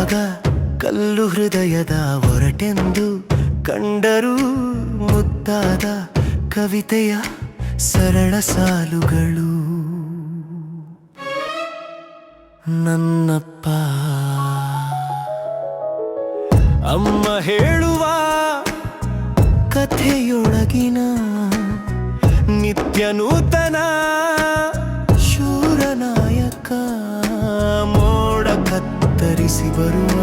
ಮಗ ಕಲ್ಲು ಹೃದಯದ ಒರಟೆಂದು ಕಂಡರೂ ಮುದ್ದಾದ ಕವಿತೆಯ ಸರಳ ಸಾಲುಗಳು. ನನ್ನಪ್ಪ ಅಮ್ಮ ಹೇಳುವ ಕಥೆಯೊಳಗಿನ ನಿತ್ಯ ನೂತನ ಶೂರನಾಯಕ, ಮೋಡ ಕತ್ತರಿಸಿ ಬರುವ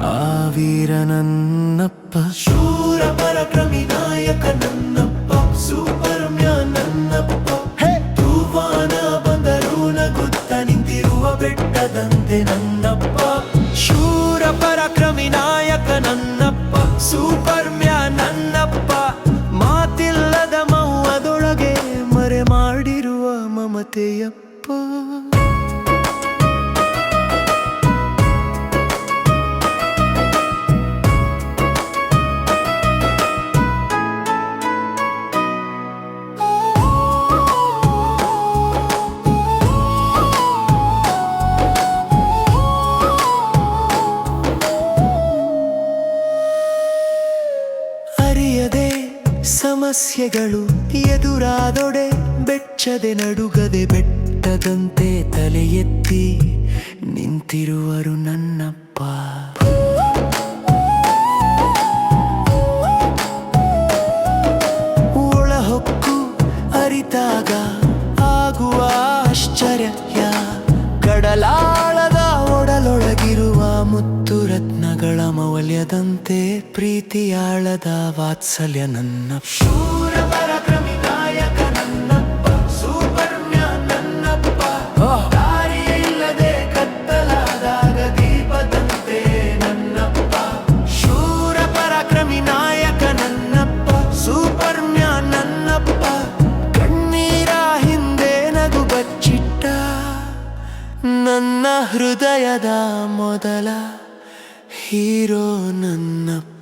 ಆ ವೀರ ನನ್ನಪ್ಪ. ಶೂರ ಪರಾಕ್ರಮಿ ನಾಯಕ ನನ್ನಪ್ಪ, ಸೂಪರ್ ಮ್ಯಾನ್ ನನ್ನಪ್ಪ. ತೂಫಾನ ಬಂದರೂ ನಗುತ್ತ ನಿಂತಿರುವ ಬೆಟ್ಟದಂತೆ ನನ್ನಪ್ಪ. ಶೂರ ಪರಾಕ್ರಮಿ ನಾಯಕ ನನ್ನಪ್ಪ, ಸೂಪರ್ ಮ್ಯಾನ್ ನನ್ನಪ್ಪ. ಮಾತಿಲ್ಲದ ಮೌನದೊಳಗೆ ಮರೆ ಮಾಡಿರುವ ಮಮತೆಯಪ್ಪ. ಅರಿಯದೆ ಸಮಸ್ಯೆಗಳು ಎದುರಾದೊಡೆ ಬೆಚ್ಚದೆ ನಡುಗದೆ ಬೆಟ್ಟದಂತೆ ತಲೆ ಎತ್ತಿ ನಿಂತಿರುವರು ನನ್ನಪ್ಪ. ಒಳಹೊಕ್ಕು ಅರಿತಾಗ ಆಗುವ ಆಶ್ಚರ್ಯ, ಕಡಲಾಳದ ಒಡಲೊಳಗಿರುವ ಮುತ್ತು ರತ್ನಗಳ ಮೌಲ್ಯದಂತೆ ಪ್ರೀತಿಯಾಳದ ವಾತ್ಸಲ್ಯ ನನ್ನಪ್ಪ. ಶೂರ ಪರಾಕ್ರಮಿ ನಾಯಕ ನನ್ನಪ್ಪ, ಸೂಪರ್ ಮ್ಯಾನ್ ನನ್ನಪ್ಪ. ದಾರಿಯೇ ಇಲ್ಲದೆ ಕತ್ತಲಾದಾಗ ದೀಪದಂತೆ ನನ್ನಪ್ಪ. ಶೂರ ಪರಾಕ್ರಮಿ ನಾಯಕ ನನ್ನಪ್ಪ, ಸೂಪರ್ ಮ್ಯಾನ್ ನನ್ನಪ್ಪ. ಕಣ್ಣೀರ ಹಿಂದೆ ನಗು ಬಚ್ಚಿಟ್ಟ ನನ್ನ ಹೃದಯದ ಮೊದಲ ಹೀರೋ ನನ್ನಪ್ಪ.